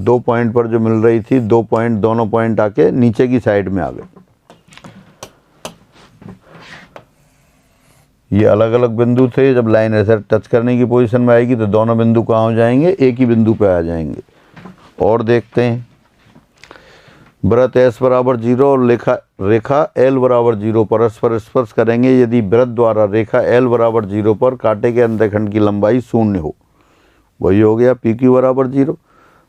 2 पॉइंट पर जो मिल रही थी, 2 पॉइंट, दोनों पॉइंट आके नीचे की साइड में आ गए। ये अलग अलग बिंदु थे। जब लाइन ऐसे टच करने की पोजीशन में आएगी तो दोनों बिंदु कहाँ हो जाएंगे, एक ही बिंदु पे आ जाएंगे। और देखते हैं, वृत्त एस बराबर 0 और रेखा एल बराबर 0 परस्पर स्पर्श करेंगे यदि वृत्त द्वारा रेखा एल बराबर 0 पर काटे गए अंतखंड की लंबाई 0 हो। वही हो गया पी क्यू बराबर 0।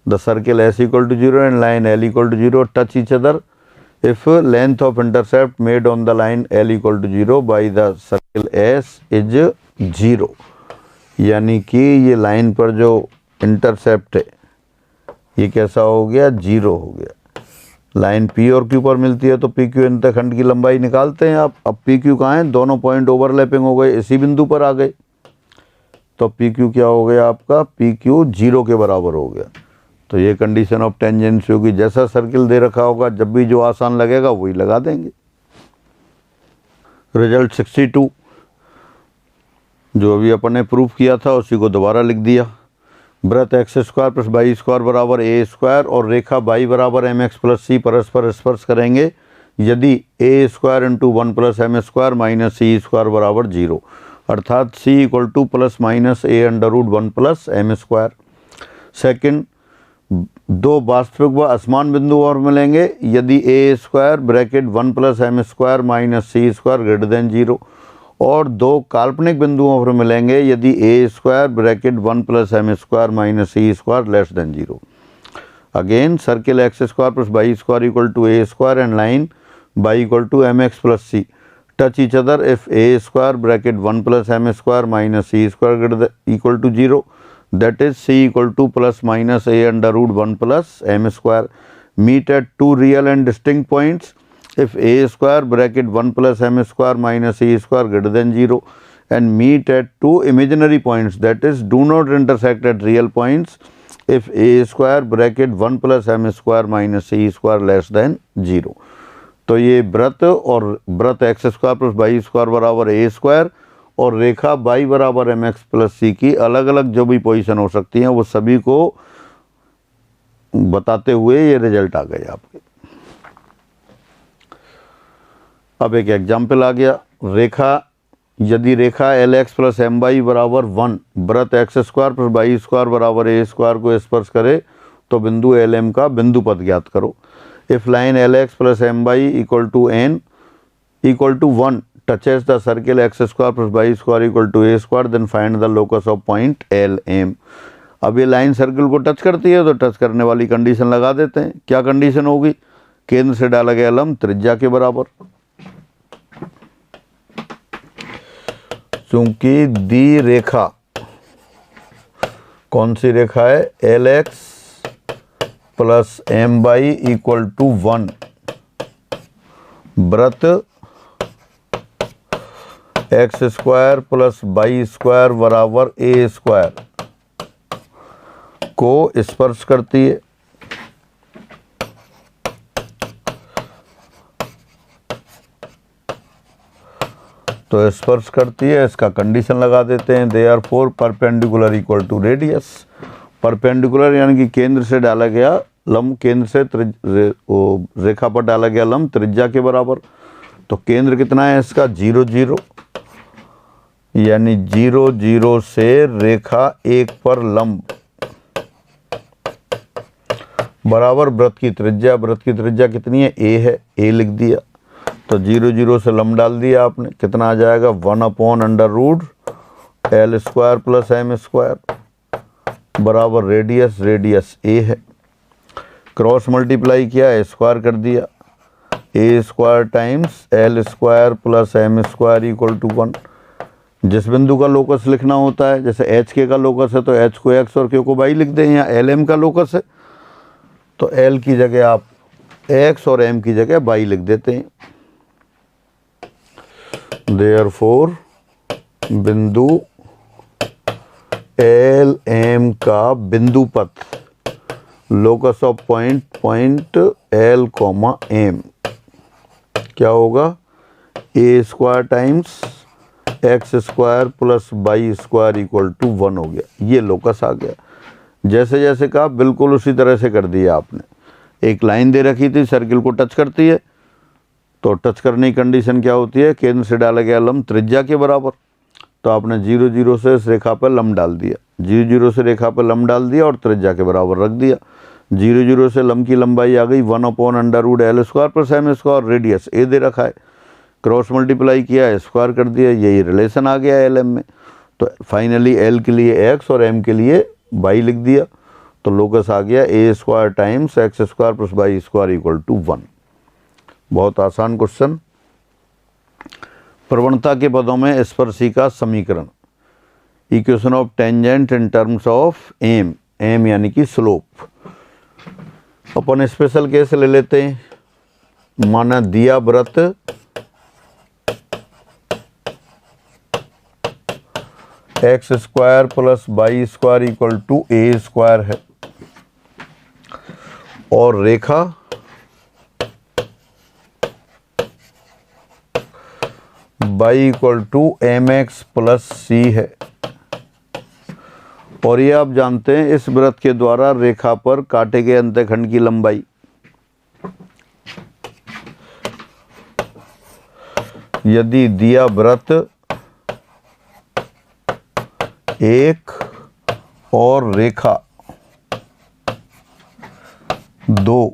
The circle S equal to 0 and line L equal to 0 touch each other if length of intercept made on the line L equal to 0 by the circle S is 0, यानी कि ये line पर जो intercept है ये कैसा हो गया, 0 हो गया। लाइन P और Q पर मिलती है तो PQ अंतखंड की लंबाई निकालते हैं आप। अब PQ कहाँ है, दोनों पॉइंट ओवरलैपिंग हो गए, इसी बिंदु पर आ गए, तो PQ क्या हो गया आपका, PQ 0 के बराबर हो गया। तो ये कंडीशन ऑफ टेंजेंसी होगी, जैसा सर्किल दे रखा होगा जब भी जो आसान लगेगा वही लगा देंगे। रिजल्ट 62 जो अभी अपन ने प्रूफ किया था उसी को दोबारा लिख दिया। वृत्त x square plus y square बराबर ए स्क्वायर और रेखा बाई बराबर एम एक्स प्लस सी परस्पर स्पर्श करेंगे यदि a square into 1 plus M square minus c square बराबर 0, अर्थात c equal to plus minus A under root 1 plus M square. Second, दो वास्तविक व असमान बिंदु और मिलेंगे यदि a square bracket 1 plus M square minus c square greater then 0, और दो काल्पनिक बिंदुओं पर मिलेंगे यदि a square bracket 1 plus M square minus c square less than 0। Again circle x square plus y square equal to a square and line y equal to m x plus c touch each other if a square bracket 1 plus M square minus c square equal to 0, that is c equal to plus minus a under root 1 plus m square, meet at two real and distinct points if a square bracket 1 plus m square minus c square greater than 0, and meet at two imaginary points, that is do not intersect at real points if a square bracket 1 plus m square minus c square less than 0। तो ये वृत्त और वृत्त x square plus y square बराबर a square और रेखा y बराबर M x plus c की अलग अलग जो भी पोजीशन हो सकती हैं वो सभी को बताते हुए ये रिजल्ट आ गए आपके। अब एक एग्जाम्पल आ गया, रेखा यदि रेखा l x plus m y बराबर 1 वृत्त x square plus y square बराबर ए स्क्वायर को स्पर्श करे तो बिंदु एल एम का बिंदु पद ज्ञात करो। If line L x plus m y equal to n equal to 1 touches the circle x square plus y square equal to a square, then find the locus of point L M। अब ये line circle को touch करती है तो touch करने वाली condition लगा देते हैं। क्या कंडीशन होगी, केंद्र से डाला गया लंब त्रिज्या के बराबर, चूंकि दी रेखा कौन सी रेखा है, L x plus m y equal to 1 वृत्त x square plus y square बराबर ए स्क्वायर को स्पर्श करती है। तो स्पर्श करती है, इसका कंडीशन लगा देते हैं, they are for perpendicular equal to radius. Perpendicular यानी कि केंद्र से डाला गया लंब, केंद्र से रेखा पर डाला गया लंब त्रिज्या के बराबर। तो केंद्र कितना है इसका, 0 0, यानी 0 0 से रेखा 1 पर लंब बराबर वृत्त की त्रिज्या। वृत्त की त्रिज्या कितनी है, a है, a लिख दिया। तो 0 0 से लंब डाल दिया आपने, कितना आ जाएगा 1 under root L square plus M square बराबर रेडियस, रेडियस a है। क्रॉस मल्टीप्लाई किया, a स्क्वायर कर दिया, a square times L square plus M square equal to 1। जिस बिंदु का लोकस लिखना होता है, जैसे एच के का लोकस है तो एच को एक्स और क्यू को वाई लिख दें, या एल एम का लोकस है तो एल की जगह आप एक्स और एम की जगह वाई लिख देते हैं। देयरफॉर बिंदु एल एम का बिंदु पथ locus of point l comma m क्या होगा, a square times x square plus y square equal to 1 हो गया। ये लोकस आ गया। जैसे जैसे कहा बिल्कुल उसी तरह से कर दिया आपने। एक लाइन दे रखी थी, सर्किल को टच करती है, तो टच करने की कंडीशन क्या होती है, केंद्र से डाला गया लंब त्रिज्या के बराबर। तो आपने 0 0 से इस रेखा पर लंब डाल दिया, 0 0 से रेखा पर लंब डाल दिया और त्रिज्या के बराबर रख दिया। 0 0 से लंब की लंबाई आ गई 1 under root L square plus M square, radius a दे रखा है, क्रॉस मल्टीप्लाई किया, स्क्वायर कर दिया, यही रिलेशन आ गया एल एम में। तो फाइनली एल के लिए एक्स और एम के लिए वाई लिख दिया। तो लोकस आ गया a square times x square plus y square equal to 1। बहुत आसान क्वेश्चन। प्रवणता के पदों में स्पर्शी का समीकरण, equation of tangent in terms of m, m यानी कि स्लोप। अपन स्पेशल केस ले लेते हैं। माना दिया वृत्त x square plus y square equal to a square है और रेखा y equal to m x plus c है। और ये आप जानते हैं इस वृत्त के द्वारा रेखा पर काटे गए अंतःखंड की लंबाई यदि दिया वृत्त एक और रेखा दो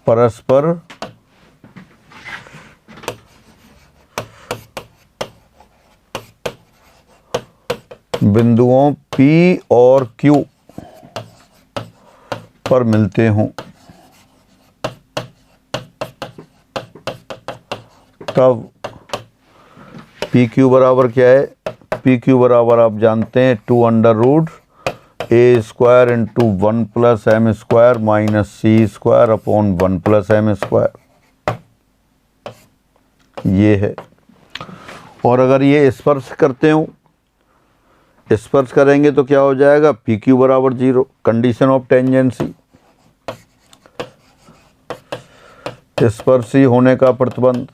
परस्पर बिंदुओं P और Q पर मिलते हों, तब पी क्यू बराबर क्या है? पी क्यू बराबर आप जानते हैं 2 under root a square into 1 plus M square minus c square upon 1 plus M square, ये है। और अगर ये स्पर्श करते हो, स्पर्श करेंगे तो क्या हो जाएगा? पी क्यू बराबर 0, कंडीशन ऑफ टेंजेंसी, स्पर्शी होने का प्रतिबंध।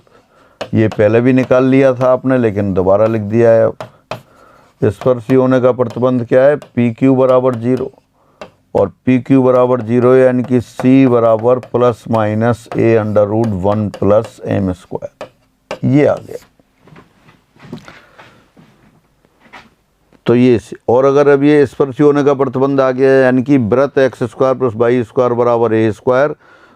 ये पहले भी निकाल लिया था आपने, लेकिन दोबारा लिख दिया है। अब स्पर्शी होने का प्रतिबंध क्या है? पी क्यू बराबर 0, और पी क्यू बराबर 0 यानी कि सी बराबर प्लस माइनस ए under root 1 plus M square, ये आ गया। तो ये, और अगर अब ये स्पर्शी होने का प्रतिबंध आ गया यानी कि वृत्त x square plus y square बराबर ए स्क्वायर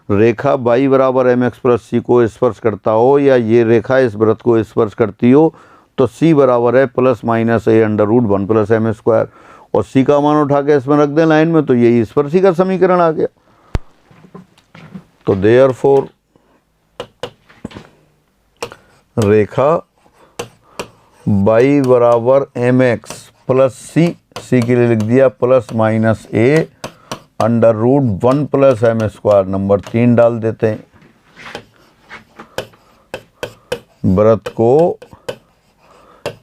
रेखा वाई बराबर एम एक्स प्लस सी को स्पर्श करता हो, या ये रेखा इस वृत्त को स्पर्श करती हो, तो सी बराबर है प्लस माइनस ए under root 1 plus M square. और सी का मान उठा के इसमें रख दें लाइन में, तो यही स्पर्शी का समीकरण आ गया। तो देयरफॉर रेखा वाई बराबर M x plus C, C के लिए लिख दिया प्लस माइनस ए under root 1 plus M square, number 3 डाल देते हैं। वृत्त को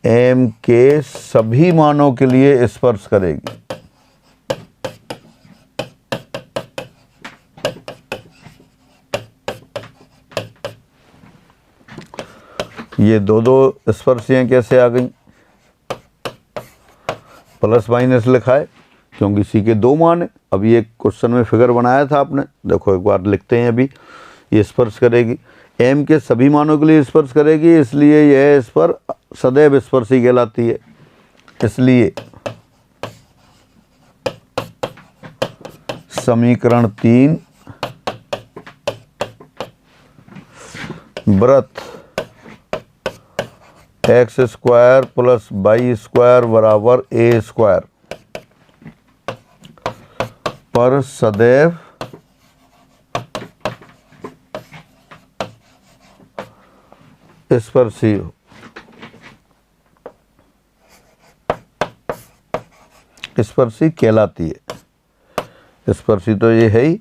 एम के सभी मानों के लिए स्पर्श करेगी। ये दो स्पर्शियां कैसे आ गई? प्लस माइनस लिखा है क्योंकि सी के 2 मान है। अभी एक क्वेश्चन में फिगर बनाया था आपने, देखो एक बार लिखते हैं। अभी ये स्पर्श करेगी, एम के सभी मानों के लिए स्पर्श करेगी, इसलिए यह इस पर सदैव स्पर्शी कहलाती है। इसलिए समीकरण 3 वृत्त x square plus y square बराबर ए स्क्वायर पर सदैव स्पर्शी हो। स्पर्शी कहलाती है। स्पर्शी तो ये है ही।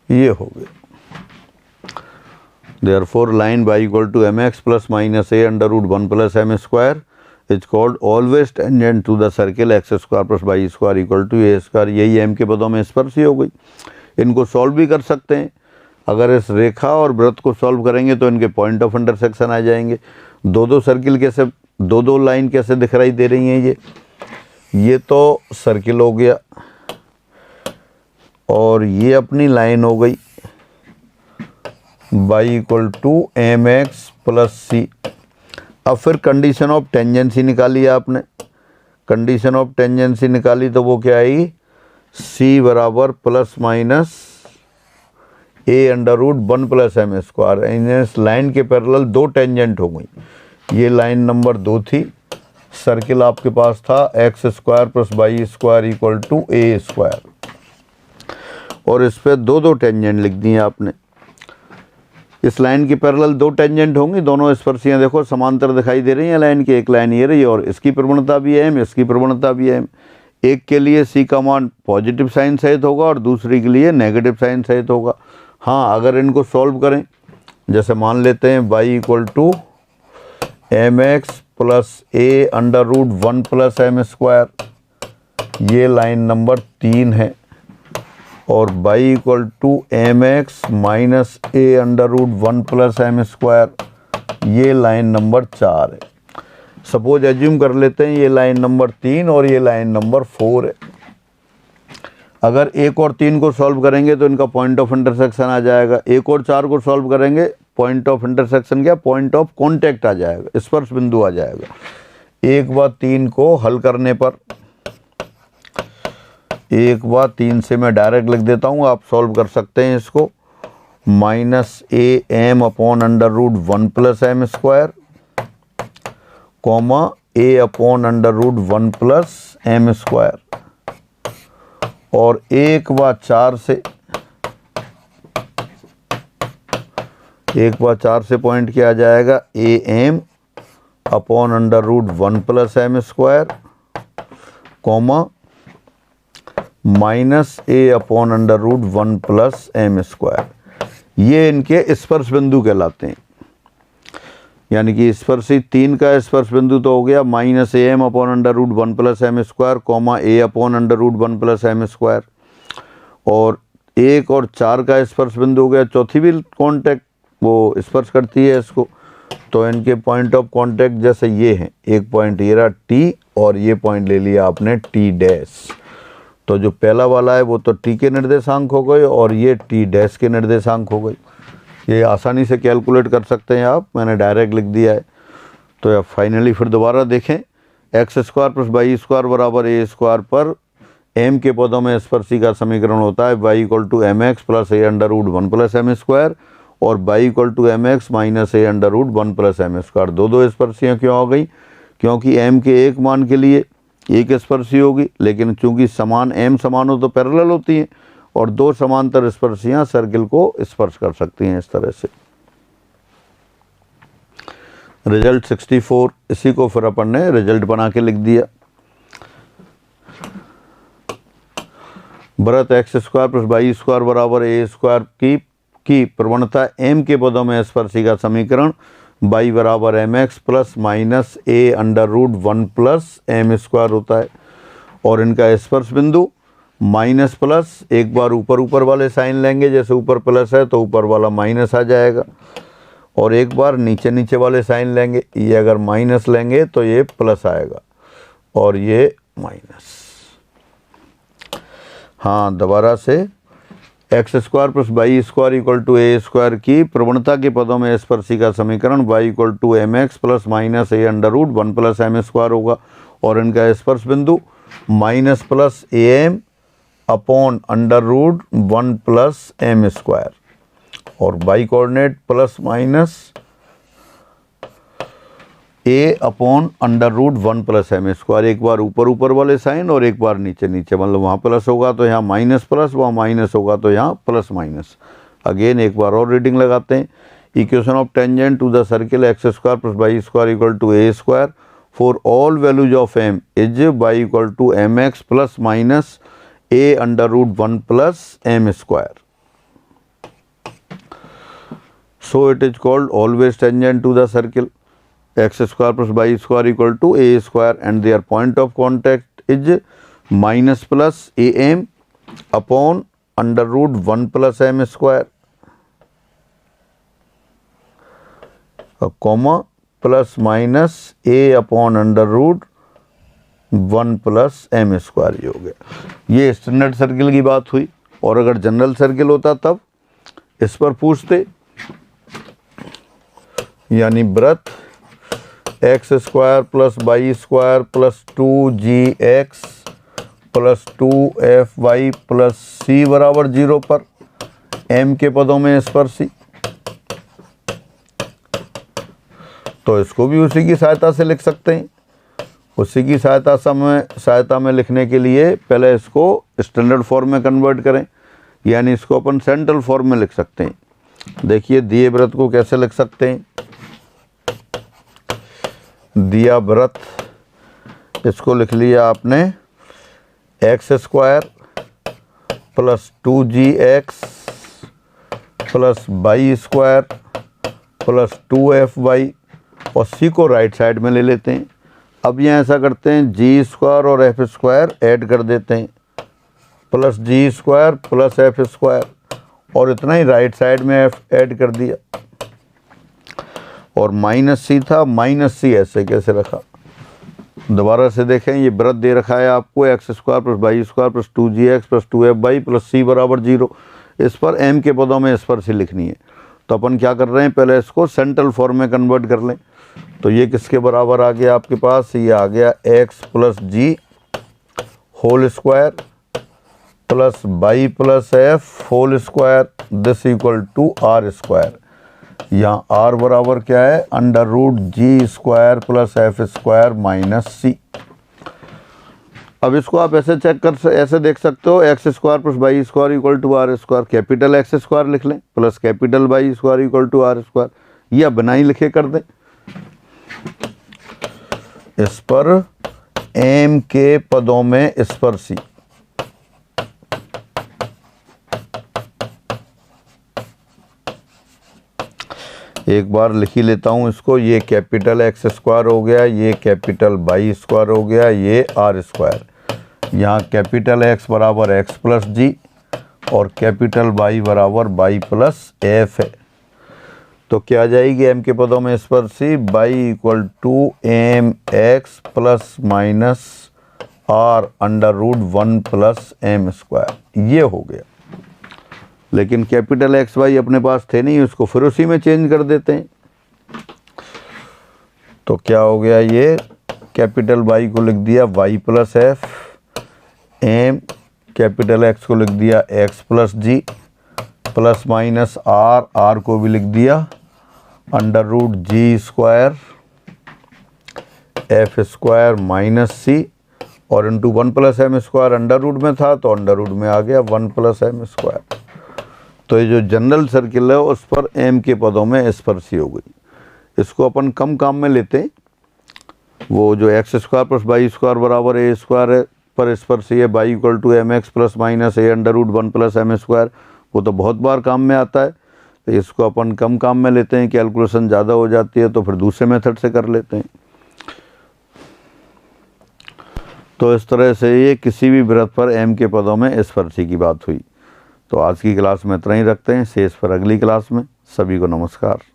ये हो गया। Therefore line y equal to mx plus minus a under root 1 plus m square is called always tangent to the circle x square plus y square equal to a square। यही m के पदों में स्पर्शी हो गई। इनको solve भी कर सकते हैं। अगर इस रेखा और वृत्त को सॉल्व करेंगे तो इनके पॉइंट ऑफ इंटरसेक्शन आ जाएंगे। दो सर्किल कैसे, दो लाइन कैसे दिखाई दे रही हैं? ये तो सर्किल हो गया और ये अपनी लाइन हो गई y equal to m x plus c. अब फिर कंडीशन ऑफ टेंजेंसी निकाली आपने। कंडीशन ऑफ टेंजेंसी निकाली तो वो क्या आई? c बराबर प्लस माइनस ए under root 1 plus M square. इस लाइन के पैरेलल 2 टेंजेंट हो गई। ये लाइन नंबर 2 थी, सर्किल आपके पास था x square plus y square equal to a square, और इस पर दो दो टेंजेंट लिख दिए आपने। इस लाइन की पैरेलल दो टेंजेंट होंगी, दोनों स्पर्शियाँ देखो समांतर दिखाई दे रही हैं लाइन की। एक लाइन ये रही और इसकी प्रवणता भी है एम, इसकी प्रवणता भी है एम। एक के लिए सी का मान पॉजिटिव साइन सहित होगा और दूसरी के लिए नेगेटिव साइन सहित होगा। हाँ, अगर इनको सॉल्व करें, जैसे मान लेते हैं y equal to m x plus a under root 1 plus M square, ये लाइन नंबर 3 है, और y equal to m x minus A under root 1 plus M square, ये लाइन नंबर 4 है। सपोज एज्यूम कर लेते हैं ये लाइन नंबर 3 और ये लाइन नंबर 4 है। अगर 1 और 3 को सॉल्व करेंगे तो इनका पॉइंट ऑफ इंटरसेक्शन आ जाएगा। 1 और 4 को सॉल्व करेंगे, पॉइंट ऑफ इंटरसेक्शन क्या, पॉइंट ऑफ कॉन्टैक्ट आ जाएगा, स्पर्श बिंदु आ जाएगा। 1 व 3 को हल करने पर, 1 व 3 से मैं डायरेक्ट लिख देता हूँ, आप सॉल्व कर सकते हैं इसको। Minus a m upon under root 1 plus M square, comma a upon under root 1 plus M square, और 1 व 4 से, 1 व 4 से पॉइंट किया जाएगा a m upon under root 1 plus M square, comma minus a upon under root 1 plus M square. ये इनके स्पर्श बिंदु कहलाते हैं। यानी कि स्पर्शी 3 का स्पर्श बिंदु तो हो गया minus a m upon under root 1 plus M square, comma a upon under root 1 plus M square, और 1 और 4 का स्पर्श बिंदु हो गया। चौथी भी कॉन्टैक्ट वो स्पर्श करती है इसको, तो इनके पॉइंट ऑफ कॉन्टैक्ट जैसे ये हैं, एक पॉइंट ये रहा टी, और ये पॉइंट ले लिया आपने टी डैश। तो जो पहला वाला है वो तो टी के निर्देशांक हो गए और ये टी डैश के निर्देशांक हो गए। ये आसानी से कैलकुलेट कर सकते हैं आप, मैंने डायरेक्ट लिख दिया है। तो अब फाइनली फिर दोबारा देखें, x square plus y square बराबर ए स्क्वायर पर एम के पदों में स्पर्शी का समीकरण होता है y equal to m x plus a under root 1 plus M square, और y equal to m x minus A under root 1 plus M square. दो स्पर्शियाँ क्यों हो गई? क्योंकि एम के एक मान के लिए एक स्पर्शी होगी, लेकिन चूंकि समान एम समान हो तो पैरेलल होती हैं, और दो समांतर स्पर्शियां सर्किल को स्पर्श कर सकती हैं इस तरह से। रिजल्ट 64, इसी को फिर अपन ने रिजल्ट बना के लिख दिया। वृत्त x square plus y square बराबर ए स्क्वायर की प्रवणता एम के पदों में स्पर्शी का समीकरण y बराबर एम एक्स प्लस माइनस ए under root 1 plus M square होता है, और इनका स्पर्श बिंदु माइनस प्लस, एक बार ऊपर वाले साइन लेंगे, जैसे ऊपर प्लस है तो ऊपर वाला माइनस आ जाएगा, और एक बार नीचे वाले साइन लेंगे, ये अगर माइनस लेंगे तो ये प्लस आएगा और ये माइनस। हाँ, दोबारा से x square plus y square equal to a square की प्रवणता के पदों में स्पर्शी का समीकरण y equal to m x plus minus A under root 1 plus M square होगा, और इनका स्पर्श बिंदु minus plus a m upon under root 1 plus M square, और y coordinate plus minus a upon under root 1 plus M square. एक बार ऊपर वाले साइन और एक बार नीचे, मतलब वहाँ प्लस होगा तो यहाँ माइनस प्लस, वहाँ माइनस होगा तो यहाँ प्लस माइनस। अगेन एक बार और रीडिंग लगाते हैं। Equation of tangent to the circle x square plus y square equal to a square for all values of m is y equal to m x plus minus A under root 1 plus M square. So it is called always tangent to the circle x square plus y square equal to a square, and their point of contact is minus plus a m upon under root 1 plus M square, comma plus minus a upon under root 1 plus M square. ये हो गया। ये standard circle की बात हुई, और अगर general circle होता तब इस पर पूछते, यानी वृत्त x square plus y square plus 2gx plus 2fy plus c बराबर 0 पर m के पदों में स्पर्शी, तो इसको भी उसी की सहायता से लिख सकते हैं। उसी की सहायता में लिखने के लिए पहले इसको स्टैंडर्ड फॉर्म में कन्वर्ट करें, यानी इसको अपन सेंट्रल फॉर्म में लिख सकते हैं। देखिए दिए वृत्त को कैसे लिख सकते हैं। दिया वृत्त, इसको लिख लिया आपने x² plus 2gx plus y² plus 2fy, और c को राइट साइड में ले लेते हैं। अब यहाँ ऐसा करते हैं, g² और f² ऐड कर देते हैं, प्लस g² प्लस f², और इतना ही राइट साइड में f ऐड कर दिया। और माइनस c था, माइनस c ऐसे कैसे रखा, दोबारा से देखें। ये वृत्त दे रखा है आपको x² plus y² plus 2gx plus 2fy plus c बराबर 0। इस पर m के पदों में इस पर c लिखनी है। तो अपन क्या कर रहे हैं, पहले इसको सेंट्रल फॉर्म में कन्वर्ट कर लें। तो ये किसके बराबर आ गया आपके पास, ये आ गया x plus g whole square plus y plus f whole square, this equal to r²। यहाँ r बराबर क्या है, √g² plus f² minus c। अब इसको आप ऐसे देख सकते हो, x² plus y² equal to r², capital x² लिख लें plus capital y² equal to r², या बिना ही लिखे कर दें। इस पर m के पदों में इस पर c। एक बार लिख ही लेता हूँ इसको। ये कैपिटल x² हो गया, ये कैपिटल y² हो गया, ये r²। यहाँ कैपिटल X बराबर x प्लस जी और कैपिटल Y बराबर y प्लस f है। तो क्या आ जाएगी m के पदों में इस पर c, y equal to mx plus minus r √1 plus m²। ये हो गया। लेकिन कैपिटल X Y अपने पास थे नहीं, उसको फिर उसी में चेंज कर देते हैं। तो क्या हो गया, ये कैपिटल Y को लिख दिया y plus f, m capital X को लिख दिया x plus g plus minus r को भी लिख दिया √g² f² माइनस c, और into 1 plus m² under root में था तो अंडर रूट में आ गया 1 प्लस m²। तो ये जो जनरल सर्किल है उस पर m के पदों में इस पर c हो गई। इसको अपन कम काम में लेते हैं। वो जो x² प्लस y² बराबर a² है, पर इस पर c है y equal to mx plus minus a √1 plus m²। वो तो बहुत बार काम में आता है, तो इसको अपन कम काम में लेते हैं। कैलकुलेशन ज़्यादा हो जाती है तो फिर दूसरे मेथड से कर लेते हैं। तो इस तरह से ये किसी भी वृत्त पर m के पदों में इस पर c की बात हुई। तो आज की क्लास में इतना ही रखते हैं, शेष पर अगली क्लास में। सभी को नमस्कार।